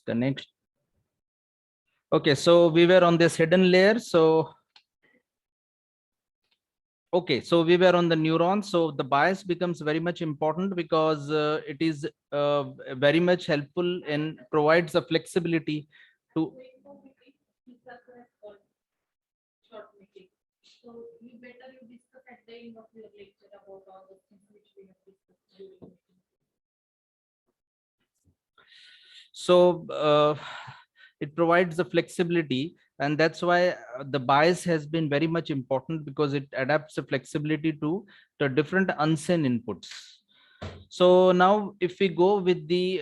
disconnect. Okay, so we were on this hidden layer. So okay, so we were on the neurons. So the bias becomes very much important because it is very much helpful and provides the flexibility to. So you better you discuss at the end of your lecture about all the things which we have discussed during the meeting. So it provides the flexibility, and that's why the bias has been very much important because it adapts the flexibility to the different unseen inputs. So now if we go with the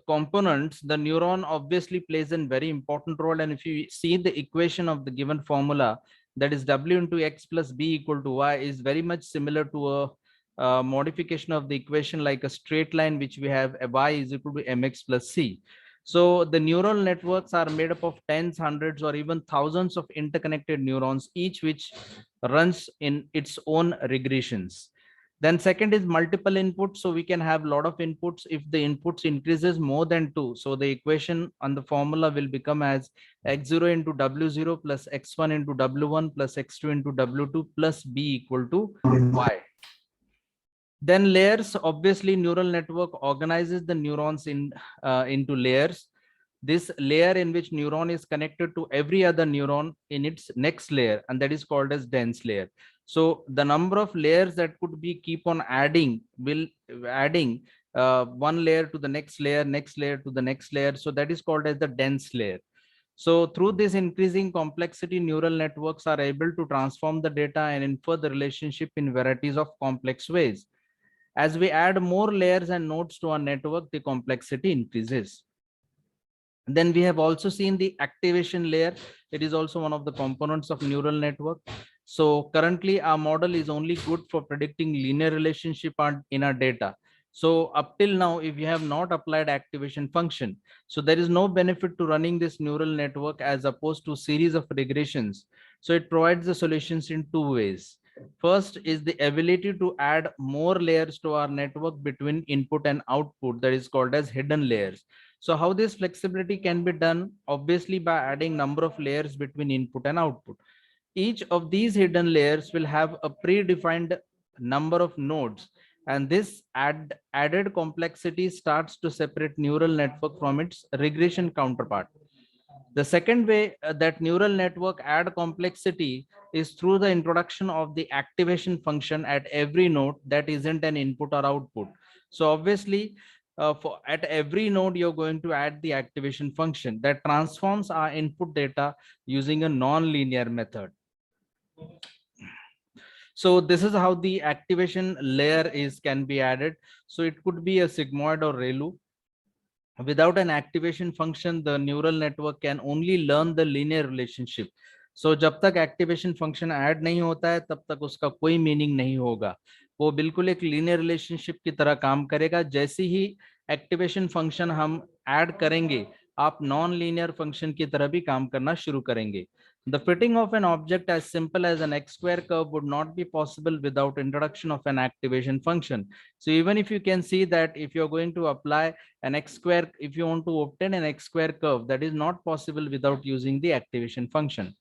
components, the neuron obviously plays a very important role. And if you see the equation of the given formula, that is w into x plus b equal to y, is very much similar to a modification of the equation like a straight line, which we have a y is equal to mx plus c. So the neural networks are made up of tens, hundreds, or even thousands of interconnected neurons, each which runs in its own regressions. Then second is multiple inputs. So we can have a lot of inputs. If the inputs increases more than 2, so the equation on the formula will become as x0 into w0 plus x1 into w1 plus x2 into w2 plus b equal to y. Then layers, obviously neural network organizes the neurons into layers. This layer in which neuron is connected to every other neuron in its next layer, and that is called as dense layer. So the number of layers that could be keep on adding will adding one layer to the next layer to the next layer. So that is called as the dense layer. So through this increasing complexity, neural networks are able to transform the data and infer the relationship in varieties of complex ways. As we add more layers and nodes to our network, the complexity increases. Then we have also seen the activation layer. It is also one of the components of neural network. So currently our model is only good for predicting linear relationship in our data. So up till now, if you have not applied activation function, so there is no benefit to running this neural network as opposed to series of regressions. So it provides the solutions in two ways. First is the ability to add more layers to our network between input and output, that is called as hidden layers. So how this flexibility can be done? Obviously by adding number of layers between input and output. Each of these hidden layers will have a predefined number of nodes, and this added complexity starts to separate neural network from its regression counterpart. The second way that neural network add complexity is through the introduction of the activation function at every node that isn't an input or output. So obviously, at every node, you're going to add the activation function that transforms our input data using a non-linear method. So this is how the activation layer can be added. So it could be a sigmoid or ReLU. Without an activation function, the neural network can only learn the linear relationship. So जब तक activation function add नहीं होता है, तब तक उसका कोई meaning नहीं होगा. वो बिल्कुल एक linear relationship की तरह काम करेगा. जैसे ही activation function हम add करेंगे, आप non-linear function की तरह भी काम करना शुरू करेंगे. The fitting of an object as simple as an x square curve would not be possible without introduction of an activation function. So even if you can see that if you're going to apply an x square, if you want to obtain an x square curve, that is not possible without using the activation function.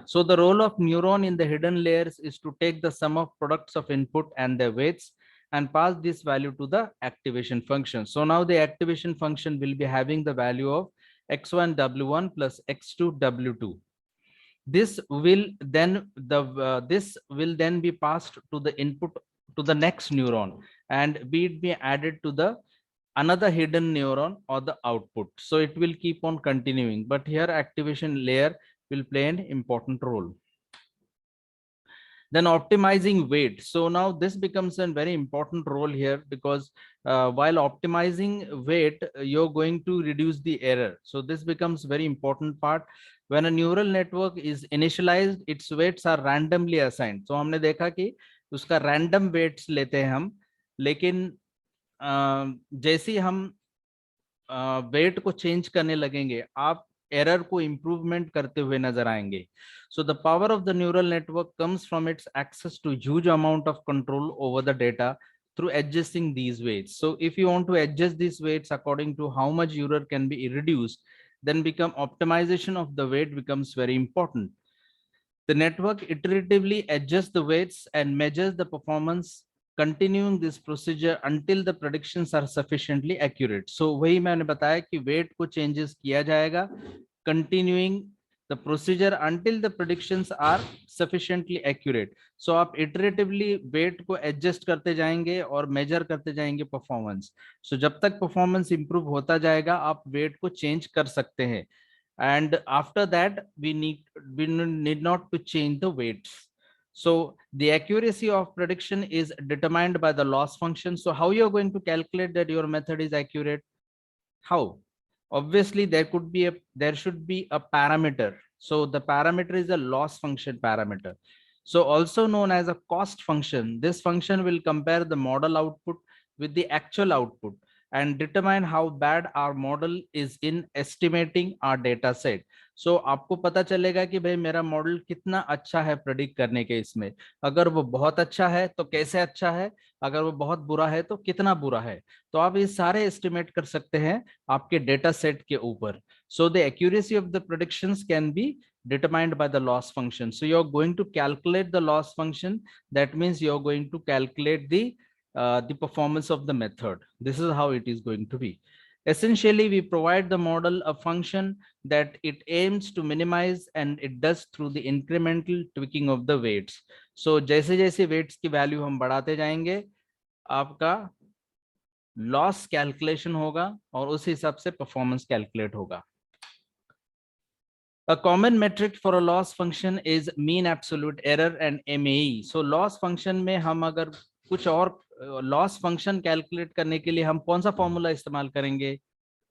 So the role of neuron in the hidden layers is to take the sum of products of input and their weights and pass this value to the activation function. So now the activation function will be having the value of x1 w1 plus x2 w2. This will then be passed to the input to the next neuron and be added to the another hidden neuron or the output. So it will keep on continuing, but here activation layer will play an important role. Then optimizing weight. So now this becomes a very important role here because while optimizing weight, you're going to reduce the error. So this becomes very important part. When a neural network is initialized, its weights are randomly assigned. So हमने देखा कि उसका random weights लेते हैं हम, लेकिन जैसे हम वेट को चेंज करने लगेंगे, आप एरर को इंप्रूवमेंट करते हुए नजर आएंगे. So the power of the neural network comes from its access to huge amount of control over the data through adjusting these weights. So if you want to adjust these weights according to how much error can be reduced, then become optimization of the weight becomes very important. The network iteratively adjusts the weights and measures the performance, continuing this procedure until the predictions are sufficiently accurate. So वही मैंने बताया कि weight को changes किया जाएगा, continuing the procedure until the predictions are sufficiently accurate. So आप iteratively weight को adjust करते जाएंगे और measure करते जाएंगे performance. So जब तक performance improve होता जाएगा, आप weight को change कर सकते हैं. And after that we need not to change the weights. So the accuracy of prediction is determined by the loss function. So how you are going to calculate that your method is accurate? How? Obviously there should be a parameter. So the parameter is a loss function parameter, so also known as a cost function. This function will compare the model output with the actual output and determine how bad our model is in estimating our data set. So आपको पता चलेगा कि भाई मेरा model कितना अच्छा है predict करने के इसमें. अगर वो बहुत अच्छा है तो कैसे अच्छा है, अगर वो बहुत बुरा है तो कितना बुरा है. तो आप ये सारे एस्टिमेट कर सकते हैं आपके डेटा सेट के ऊपर. So the accuracy of the predictions can be determined by the loss function. So you're going to calculate the loss function. That means you're going to calculate the performance of the method. This is how it is going to be. Essentially, we provide the model a function that it aims to minimize, and it does through the incremental tweaking of the weights. So जैसे जैसे weights की value हम बढ़ाते जाएंगे, आपका loss calculation होगा और उस हिसाब से परफॉर्मेंस कैलकुलेट होगा. A common metric for a loss function is mean absolute error and MAE. So loss function में हम अगर कुछ और loss function calculate करने के लिए हम कौन सा formula इस्तेमाल करेंगे?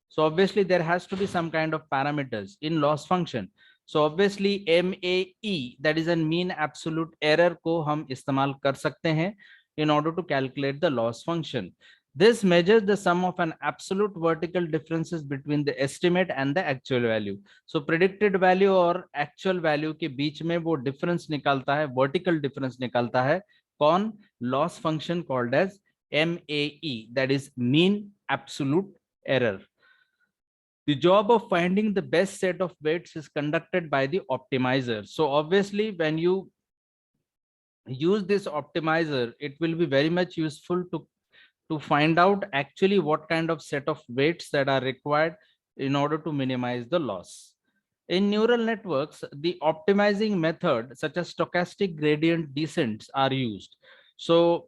So obviously there has to be some kind of parameters in loss function. So obviously MAE, that is a mean absolute error, को हम इस्तेमाल कर सकते हैं in order to calculate the loss function. This measures the sum of an absolute vertical differences between the estimate and the actual value. So predicted value और actual value के बीच में वो difference निकालता है, vertical difference निकालता है. कौन? Loss function called as MAE, that is mean absolute error. The job of finding the best set of weights is conducted by the optimizer. So obviously when you use this optimizer, it will be very much useful to find out actually what kind of set of weights that are required in order to minimize the loss. In neural networks, the optimizing method such as stochastic gradient descents are used. So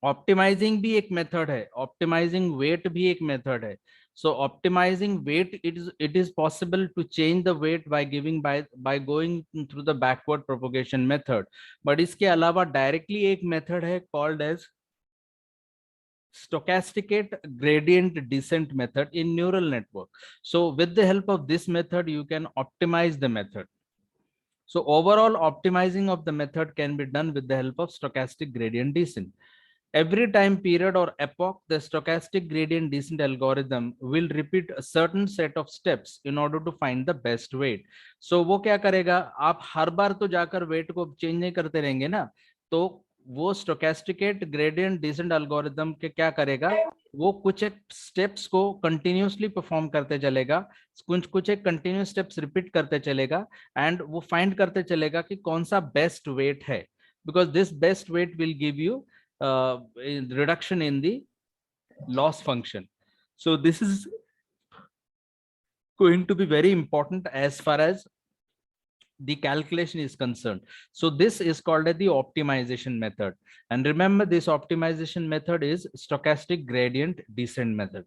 optimizing भी एक method है, optimizing weight भी एक method है. So optimizing weight, it is possible to change the weight by going through the backward propagation method. But इसके अलावा directly एक method है called as stochastic gradient descent method in neural network. So with the help of this method, you can optimize the method. So overall optimizing of the method can be done with the help of stochastic gradient descent. Every time period or epoch, the stochastic gradient descent algorithm will repeat a certain set of steps in order to find the best weight. So वो क्या करेगा, आप हर बार तो जाकर weight को change नहीं करते रहेंगे ना, तो वो stochastic gradient descent algorithm के क्या करेगा, वो कुछ एक steps को continuously perform करते चलेगा, कुछ एक continuous steps repeat करते चलेगा, and वो find करते चलेगा कि कौन सा best weight है, because this best weight will give you reduction in the loss function. So this is going to be very important as far as the calculation is concerned. So this is called the optimization method, and remember this optimization method is stochastic gradient descent method.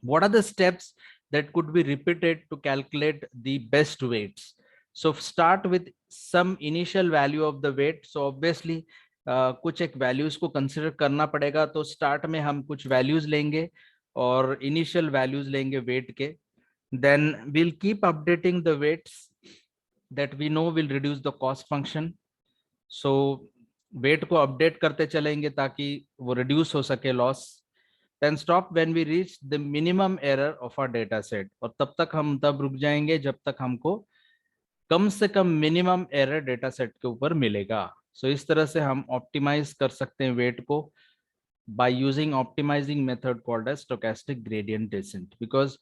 What are the steps that could be repeated to calculate the best weights? So start with some initial value of the weight. So obviously कुछ एक values को consider करना पड़ेगा, तो start में हम कुछ values लेंगे और इनिशियल वैल्यूज लेंगे वेट के. Then we'll keep updating the weights that we know will reduce the cost function. So weight को अपडेट करते चलेंगे ताकि वो रिड्यूस हो सके loss. Then stop when we reach the minimum error of our data set. और हम तब रुक जाएंगे जब तक हमको कम से कम मिनिमम एरर डेटा सेट के ऊपर मिलेगा. सो इस तरह से हम ऑप्टिमाइज कर सकते हैं वेट को by using optimizing method called as stochastic gradient descent. Because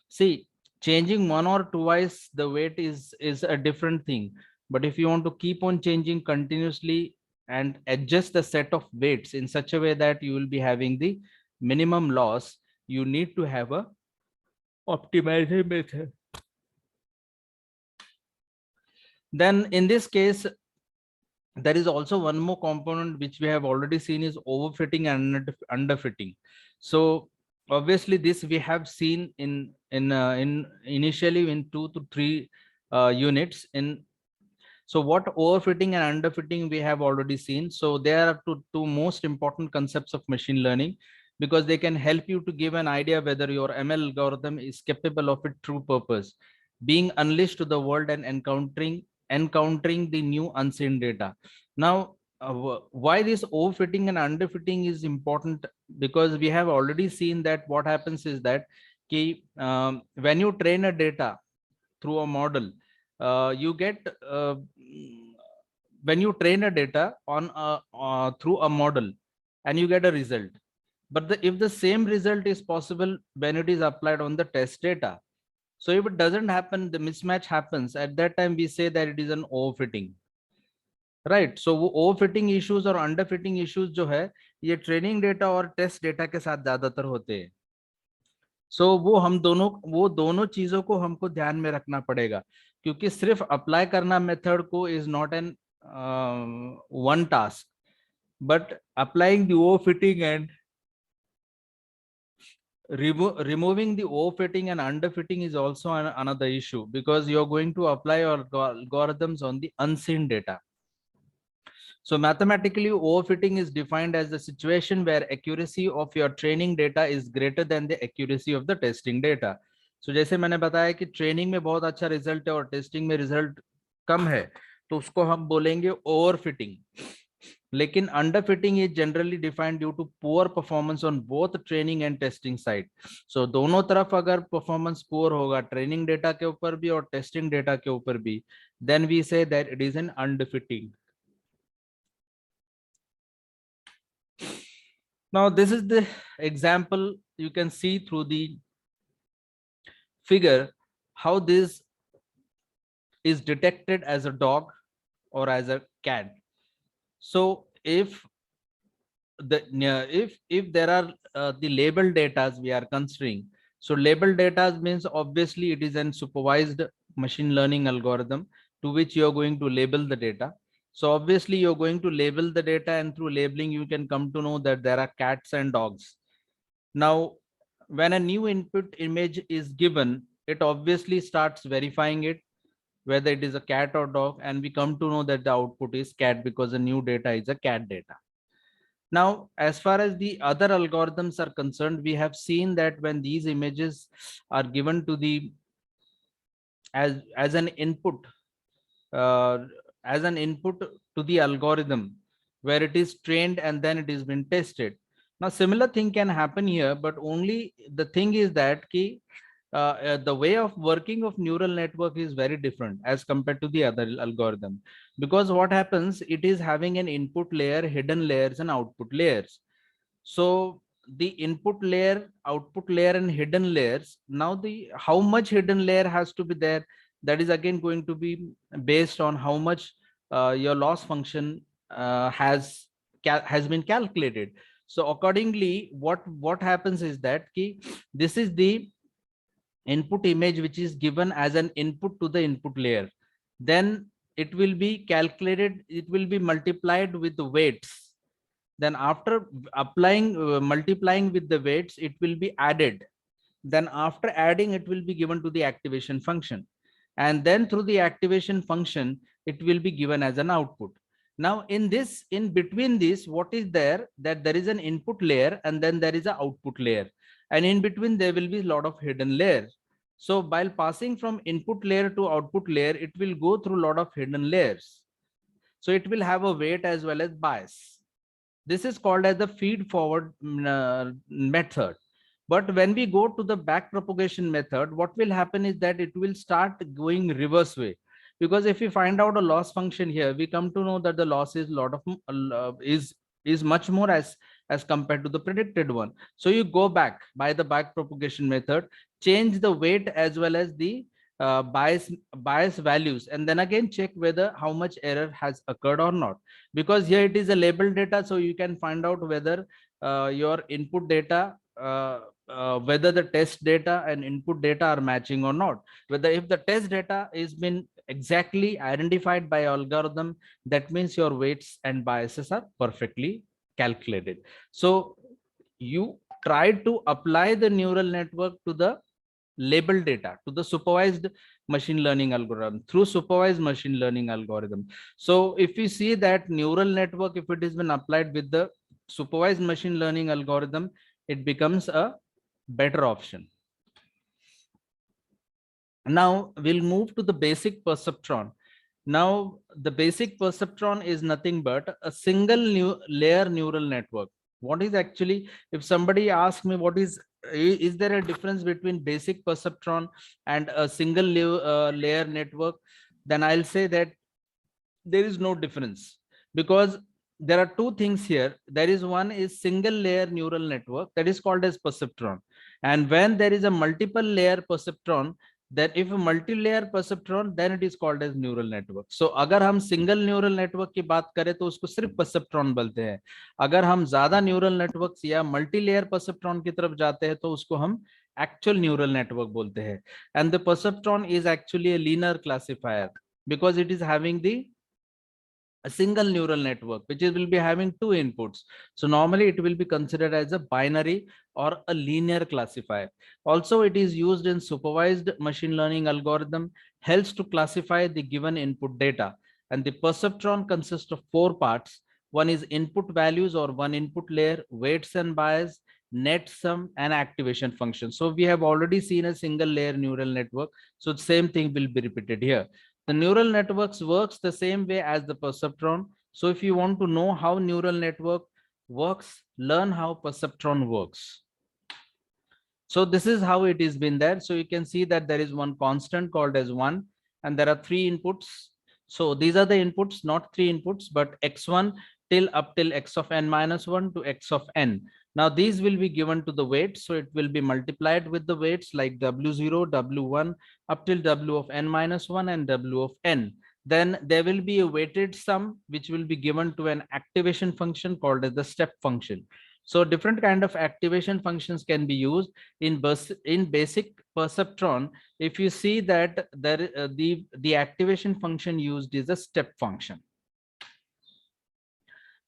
see, changing one or twice the weight is a different thing, but if you want to keep on changing continuously and adjust the set of weights in such a way that you will be having the minimum loss, you need to have a optimizing method. Then in this case, there is also one more component which we have already seen is overfitting and underfitting. So obviously this we have seen in initially in 2 to 3 units in. So what overfitting and underfitting we have already seen. So there are two most important concepts of machine learning, because they can help you to give an idea whether your ML algorithm is capable of its true purpose, being unleashed to the world and encountering the new unseen data. Now, why this overfitting and underfitting is important? Because we have already seen that what happens is that when you train a data through a model, you get when you train a data on through a model and you get a result, but if the same result is possible when it is applied on the test data, so if it doesn't happen, the mismatch happens, at that time we say that it is an overfitting, right? So वो overfitting issues और underfitting issues जो है ये training data और test data के साथ ज्यादातर होते हैं. सो वो दोनों चीजों को हमको ध्यान में रखना पड़ेगा, क्योंकि सिर्फ अप्लाई करना मेथड को is not an one task, but applying the overfitting and removing the overfitting and underfitting is also another issue, because you're going to apply your algorithms on the unseen data. So mathematically, overfitting is defined as the situation where accuracy of your training data is greater than the accuracy of the testing data. So जैसे मैंने बताया कि training में बहुत अच्छा result है और testing में रिजल्ट कम है, तो उसको हम बोलेंगे ओवरफिटिंग. लेकिन underfitting is generally defined due to poor performance on both training and testing side. So दोनों तरफ अगर परफॉर्मेंस पुअर होगा, ट्रेनिंग डेटा के ऊपर भी और टेस्टिंग डेटा के ऊपर भी, then we say that it is an underfitting. Now this is the example. You can see through the figure how this is detected as a dog or as a cat. So if there are the label data we are considering, so label data means obviously it is an supervised machine learning algorithm to which you are going to label the data. So obviously you're going to label the data, and through labeling you can come to know that there are cats and dogs. Now when a new input image is given, it obviously starts verifying it whether it is a cat or dog, and we come to know that the output is cat because the new data is a cat data. Now, as far as the other algorithms are concerned, we have seen that when these images are given to the as an input uh, to the algorithm, where it is trained and then it is been tested. Now similar thing can happen here, but only the thing is that the way of working of neural network is very different as compared to the other algorithm, because what happens, it is having an input layer, hidden layers and output layers. So the input layer, output layer and hidden layers, now the how much hidden layer has to be there, that is again going to be based on how much your loss function has been calculated. So accordingly, what happens is that this is the input image which is given as an input to the input layer, then it will be calculated, it will be multiplied with the weights, then after applying multiplying with the weights, it will be added, then after adding it will be given to the activation function, and then through the activation function it will be given as an output. Now in between this, what is there, that there is an input layer and then there is an output layer, and in between there will be a lot of hidden layers. So while passing from input layer to output layer, it will go through a lot of hidden layers, so it will have a weight as well as bias. This is called as the feed forward method. But when we go to the back propagation method, what will happen is that it will start going reverse way, because if we find out a loss function here, we come to know that the loss is is much more as compared to the predicted one. So you go back by the back propagation method, change the weight as well as the bias values, and then again check whether how much error has occurred or not, because here it is a label data, so you can find out whether your input data, whether the test data and input data are matching or not. Whether if the test data is been exactly identified by algorithm, that means your weights and biases are perfectly calculated. So you try to apply the neural network to the label data, to the supervised machine learning algorithm, through supervised machine learning algorithm. So if you see that neural network, if it has been applied with the supervised machine learning algorithm, it becomes a better option. Now we'll move to the basic perceptron. Now the basic perceptron is nothing but a single new layer neural network. What is actually, if somebody asks me what is there a difference between basic perceptron and a single layer network, then I'll say that there is no difference, because there are two things here. There is one is single layer neural network, that is called as perceptron, and when there is a multiple layer perceptron, then if a multi-layer perceptron, then it is called as neural network. So अगर हम single neural network की बात करें तो उसको सिर्फ perceptron बोलते हैं. अगर हम ज्यादा neural networks या multi-layer perceptron की तरफ जाते हैं तो उसको हम actual neural network बोलते हैं. And the perceptron is actually a linear classifier because it is having the a single neural network which will be having two inputs. So normally it will be considered as a binary or a linear classifier. Also, it is used in supervised machine learning algorithm, helps to classify the given input data. And the perceptron consists of four parts. One is input values or one input layer, weights and bias, net sum, and activation function. So we have already seen a single layer neural network. So the same thing will be repeated here. The neural networks works the same way as the perceptron. So if you want to know how neural network works, learn how perceptron works. So this is how it is been there. So you can see that there is one constant called as 1, and there are 3 inputs. So these are the inputs, not 3 inputs, but x1 till up till x of n minus 1 to x of n. Now these will be given to the weights, so it will be multiplied with the weights like w0, w1 up till w of n minus 1 and w of n. Then there will be a weighted sum which will be given to an activation function called as the step function. So different kind of activation functions can be used in basic perceptron. If you see that there the activation function used is a step function.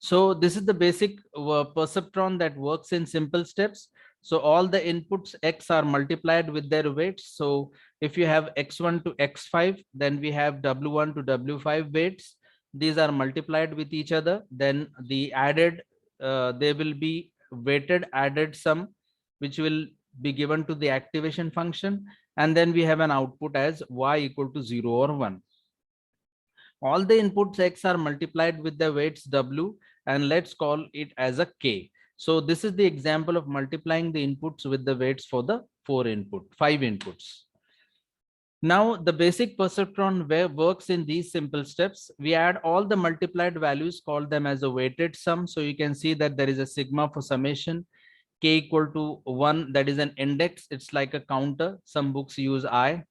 So this is the basic perceptron that works in simple steps. So all the inputs x are multiplied with their weights. So if you have x1 to x5, then we have w1 to w5 weights. These are multiplied with each other. Then the added, they will be weighted added sum, which will be given to the activation function. And then we have an output as y equal to 0 or 1. All the inputs x are multiplied with the weights w, and let's call it as a k. So this is the example of multiplying the inputs with the weights for the 5 inputs. Now the basic perceptron works in these simple steps. We add all the multiplied values, call them as a weighted sum. So you can see that there is a sigma for summation, k equal to 1, that is an index. It's like a counter. Some books use I.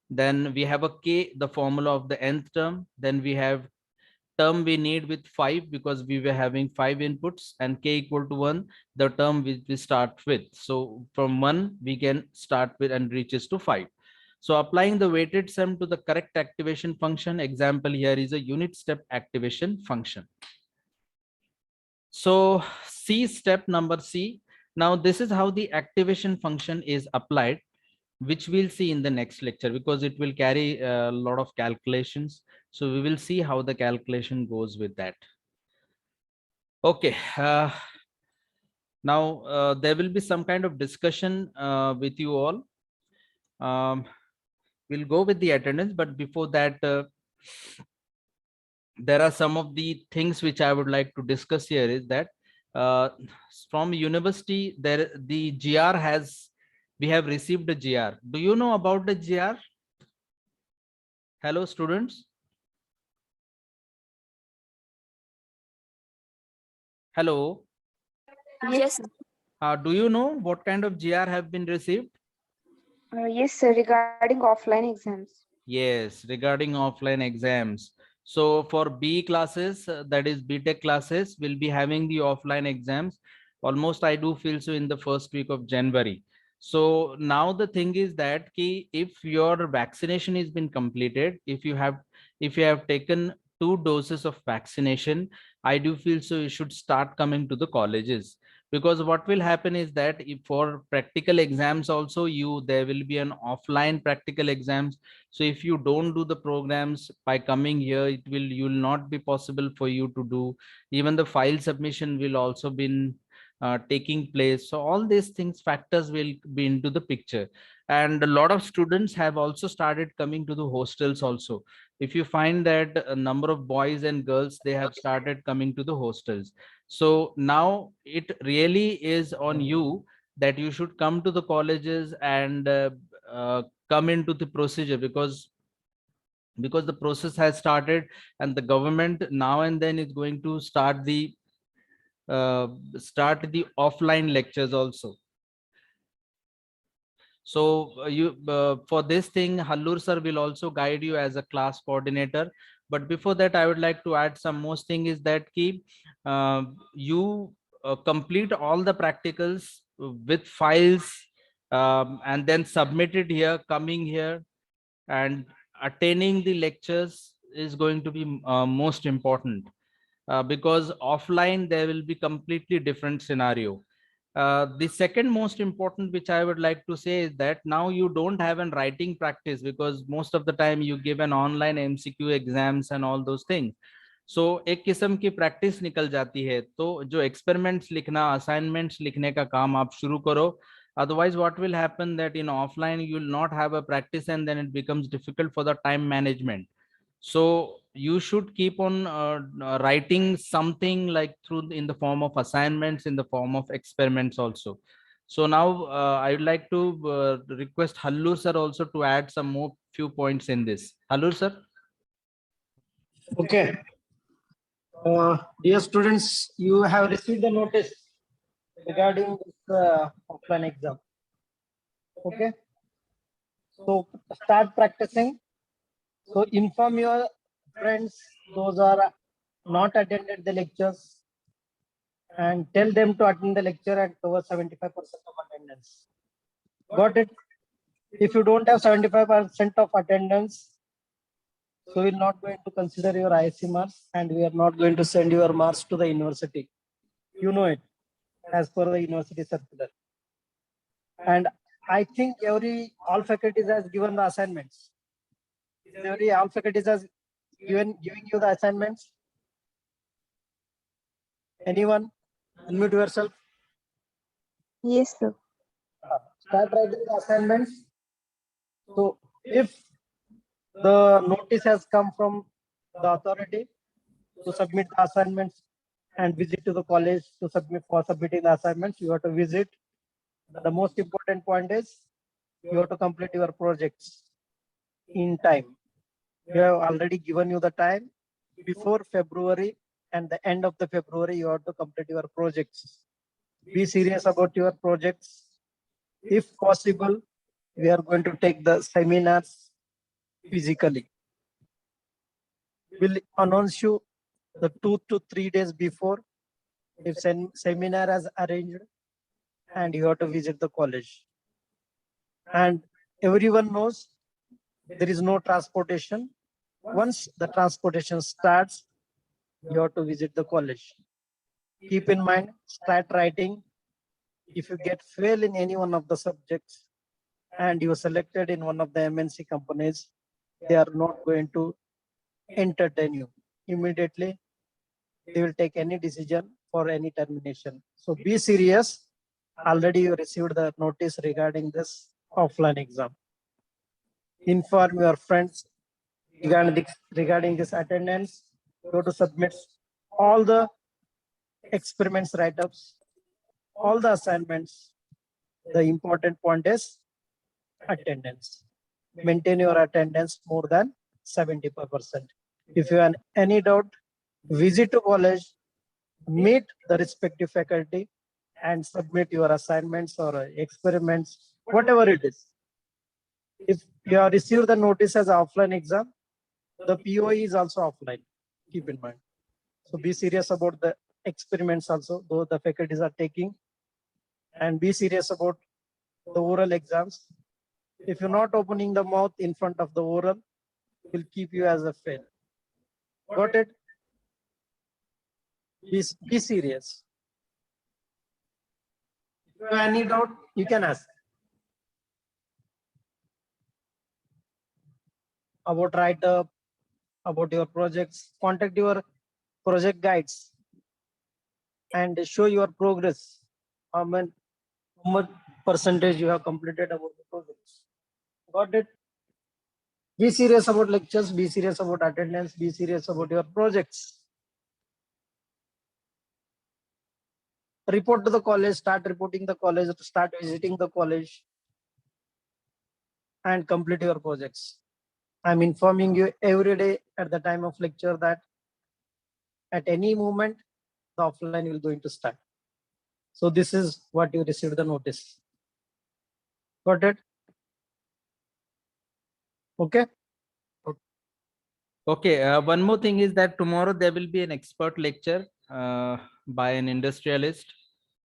Then we have a k, the formula of the nth term. Then we have term we need with 5 because we were having 5 inputs, and k equal to 1, the term we start with. So from 1 we can start with and reaches to 5. So applying the weighted sum to the correct activation function, example here is a unit step activation function. So C, step number C. Now this is how the activation function is applied, which we'll see in the next lecture because it will carry a lot of calculations. So we will see how the calculation goes with that. Okay. Now there will be some kind of discussion with you all. We'll go with the attendance, but before that, there are some of the things which I would like to discuss here is that from university, the GR we have received a GR. Do you know about the GR? Hello, students. Hello. Yes, Do you know what kind of GR have been received? yes, sir, regarding offline exams. Yes, regarding offline exams. So for B classes, that is BTech classes, will be having the offline exams. Almost I do feel so in the first week of January. So now the thing is that if your vaccination has been completed, if you have taken 2 doses of vaccination, I do feel so you should start coming to the colleges, because what will happen is that if for practical exams also there will be an offline practical exams. So if you don't do the programs by coming here, you will not be possible for you to do. Even the file submission will also been taking place. So all these things factors will be into the picture. And a lot of students have also started coming to the hostels also. If you find that a number of boys and girls, they have started coming to the hostels. So now it really is on you that you should come to the colleges and come into the procedure, because the process has started, and the government now and then is going to uh, start the offline lectures also. So you for this thing, Hallur sir will also guide you as a class coordinator. But before that, I would like to add some more thing is that you complete all the practicals with files, and then submit it here, coming here, and attending the lectures is going to be most important, because offline there will be completely different scenario. The second most important which I would like to say is that now you don't have an writing practice, because most of the time you give an online MCQ exams and all those things. So एक किस्म की practice निकल जाती है, तो जो experiments लिखना, assignments लिखने का काम आप शुरू करो. Otherwise what will happen that in offline you will not have a practice, and then it becomes difficult for the time management. So you should keep on writing something like through in the form of assignments, in the form of experiments also. So now I would like to request Hallur sir also to add some more few points in this. Hallur sir. Okay. Dear students, you have received the notice regarding this offline exam. Okay. So start practicing. So inform your friends, those are not attended the lectures, and tell them to attend the lecture at over 75% of attendance. Got it? If you don't have 75% of attendance, so we're not going to consider your ISC marks, and we are not going to send your marks to the university. You know it, as per the university circular. And I think all faculties has given the assignments. All faculties has giving you the assignments. Anyone? Unmute yourself. Yes, sir. Start writing the assignments. So if the notice has come from the authority to submit the assignments and visit to the college to submitting the assignments, you have to visit. The most important point is you have to complete your projects in time. We have already given you the time before February, and the end of the February you have to complete your projects. Be serious about your projects. If possible, we are going to take the seminars physically. We'll announce you the 2 to 3 days before if seminar has arranged, and you have to visit the college. And everyone knows there is no transportation. Once the transportation starts, you have to visit the college. Keep in mind, start writing. If you get fail in any one of the subjects and you are selected in one of the MNC companies, they are not going to entertain you immediately. They will take any decision for any termination. So be serious. Already you received the notice regarding this offline exam. Inform your friends regarding this attendance. Go to submit all the experiments write-ups, all the assignments. The important point is attendance. Maintain your attendance more than 75%. If you have any doubt, visit to college, meet the respective faculty, and submit your assignments or experiments, whatever it is. If you have received the notice as an offline exam, the POE is also offline. Keep in mind. So be serious about the experiments also, though the faculties are taking, and be serious about the oral exams. If you're not opening the mouth in front of the oral, will keep you as a fail. Got it? Be serious. If you have any doubt, you can ask. About write-up, about your projects, contact your project guides and show your progress. How much percentage you have completed about the projects. Got it? Be serious about lectures, be serious about attendance, be serious about your projects. Report to the college, start reporting the college, start visiting the college, and complete your projects. I'm informing you every day at the time of lecture that at any moment, the offline will going to start. So this is what you received the notice. Got it? Okay. Okay, one more thing is that tomorrow there will be an expert lecture by an industrialist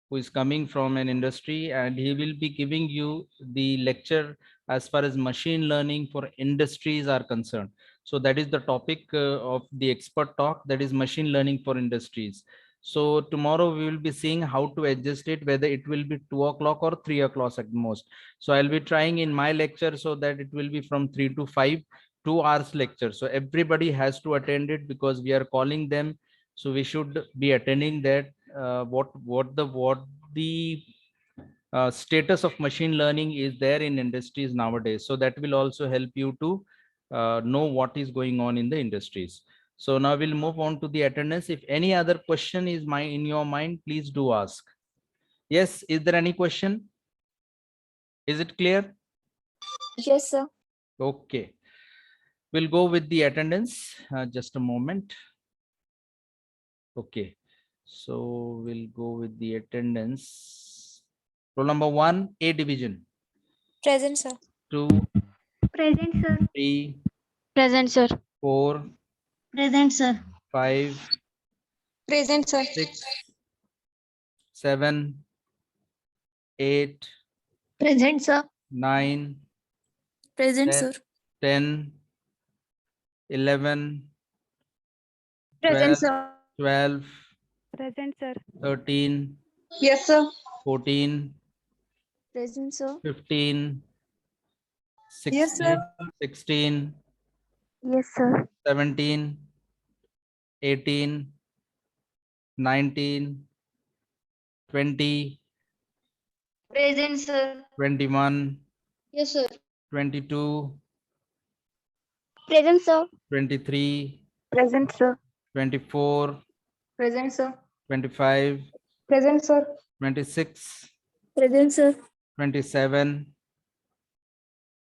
who is coming from an industry, and he will be giving you the lecture as far as machine learning for industries are concerned. So that is the topic of the expert talk, that is machine learning for industries. So tomorrow we will be seeing how to adjust it, whether it will be 2 o'clock or 3 o'clock at most. So I'll be trying in my lecture so that it will be from 3 to 5. 2 hours lecture, so everybody has to attend it because we are calling them, so we should be attending that. What the status of machine learning is there in industries nowadays, so that will also help you to know what is going on in the industries. So now we'll move on to the attendance. If any other question is in your mind, please do ask. Yes, is there any question? Is it clear? Yes, sir. Okay, we'll go with the attendance. Just a moment. Okay, so we'll go with the attendance. Roll number 1, A division. Present, sir. 2, Present, sir. 3, Present, sir. 4, Present, sir. 5, Present, sir. 6, 7, 8, Present, sir. 9, Present, 10, sir. 10, 11, Present, 12, sir. 12, Present, sir. 13, Yes, sir. 14, Present, sir. 15, Yes, sir. 16, Yes, sir. 17, 18, 19, 20, Present, sir. 21, Yes, sir. 22, Present, sir. 23, Present, sir. 24, Present, sir. 25, Present, sir. 26, Present, sir. 27,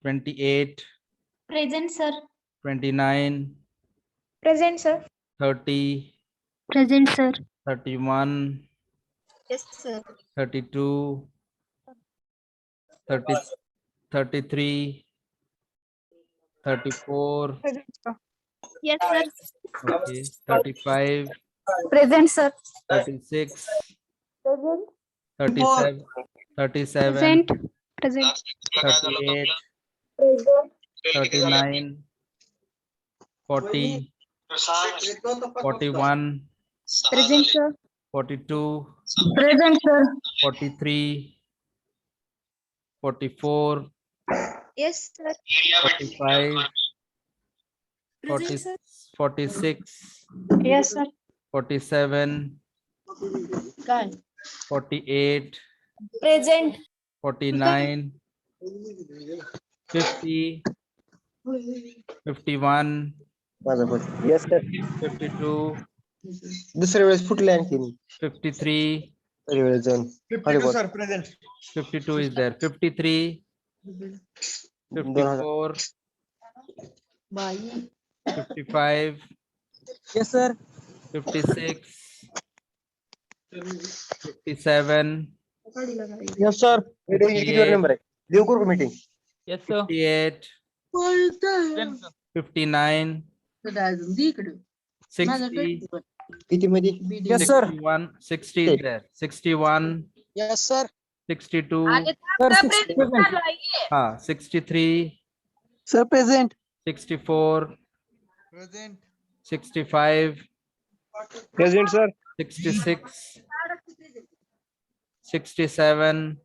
28, Present, sir. 29, Present, sir. 30, Present, sir. 31, Yes, sir. 32, 30, 33, 34, Present, sir. Yes, sir. okay, 35, Present, sir. 36, Present. 37, 37, Present. Present. 38, Present. 39, 40, 41, Present, sir. 42, Present, sir. 43, 44, Yes, sir. 45, 40, Present, sir. 46, Yes, sir. 47, 48, Present. 49, 50, 51, yes sir 52, दुसऱ्या वेळेस फुटले आणखी 53, तरी वेळेस जाऊन 52 is there, 53, 54, 55, Yes, sir. 56, 57, Yes, sir. Meeting किती वर number आहे देऊ करू मीटिंग Yes, sir. 58, 59, 60, किती मध्ये Yes, sir. 61, 60 is there, 61, Yes, sir. 62, Sir, 60%. 63, Sir, present. 64, Present. 65, present sir 66, 67,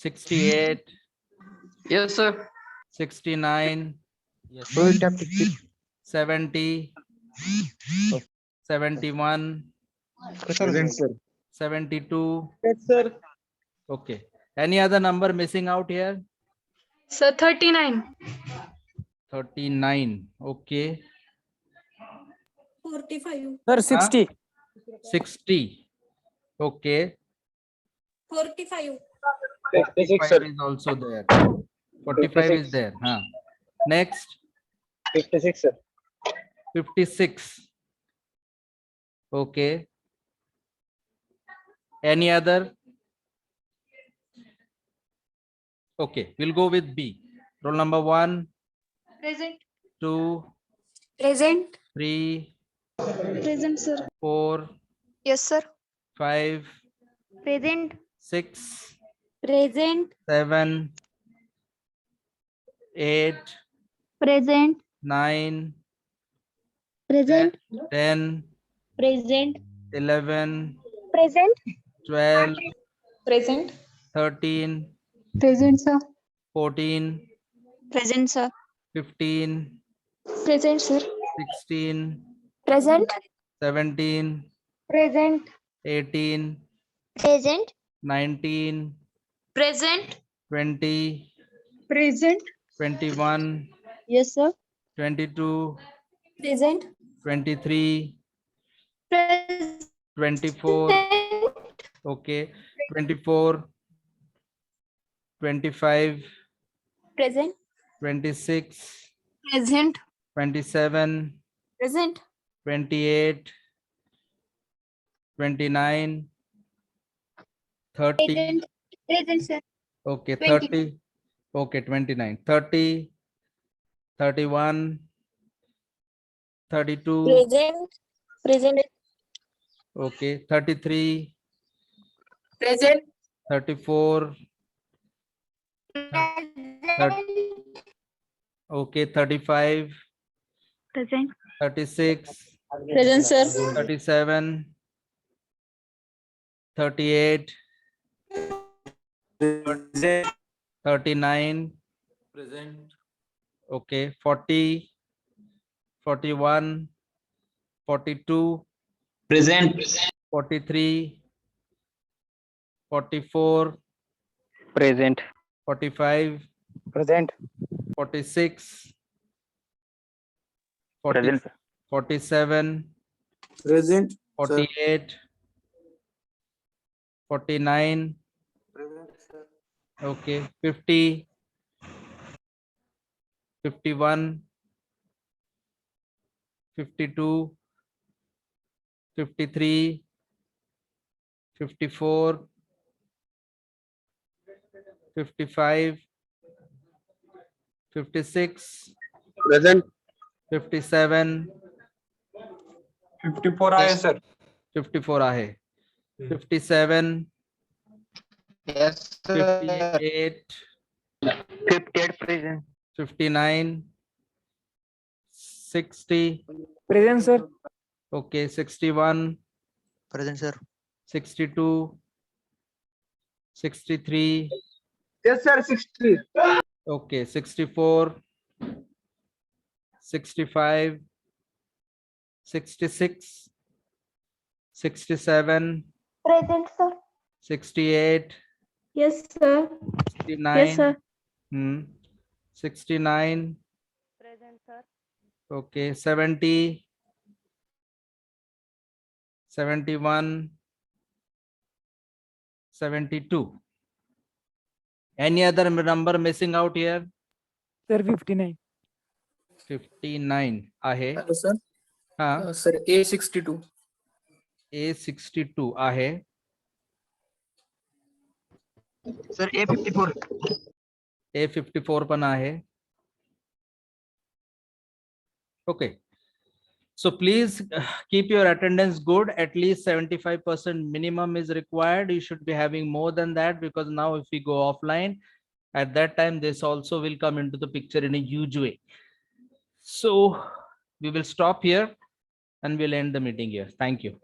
68, Yes, sir. 69, Rohit tactic 70, 71, present sir 72. Yes, sir. Okay. Any other number missing out here? Sir, 39. 39. Okay. 45. Sir, 60. 60. Okay. 45. 45 is also there. 45 is there. Huh. Next, 56 sir 56. Okay. Any other? Okay, we'll go with B. Roll number 1, Present. 2, Present. 3, Present, sir. 4, Yes, sir. 5, Present. 6, Present. 7, 8, Present. 9, Present. 10, Present. 11, Present. 12, Present. 13, Present, sir. 14, Present, sir. 15, Present, sir. 16, Present. 17, Present. 18, Present. 19, Present. 20, Present. 21, Yes, sir. 22, Present. 23, Present. 24, okay, 24, 25, Present. 26, Present. 27, Present. 28, 29, 30, Present. Present, sir. okay, 20. 30, okay, 29, 30, 31, 32, Present. Present. okay, 33, Present. 34, okay, 35, Present. 36, Present, sir. 37, 38, 39, okay, 40, 41, 42, Present. 43, 44, Present. 45, present 46, 40, Present. 47, present 48, 49, okay, 50, 51, 52, 53, 54, 55, 56, present 57, 54 आहे sir. 54 आहे, 57, Yes, sir. 58, 58 present. 59, 60, Present, sir. okay, 61, present sir 62, 63, yes sir 60 okay, 64, 65, 66, 67, Present, sir. 68, Yes, sir. 69, Yes, sir. 69, Present, sir. okay, 70, 71, 72. Any other number missing out here? Sir, 59. 59 आहे. Hello sir. हा, sir A62. A62 आहे. Sir, A54. A54 पण आहे. Okay. So please keep your attendance good. At least 75% minimum is required. You should be having more than that, because now if we go offline, at that time this also will come into the picture in a huge way. So we will stop here and we'll end the meeting here. Thank you.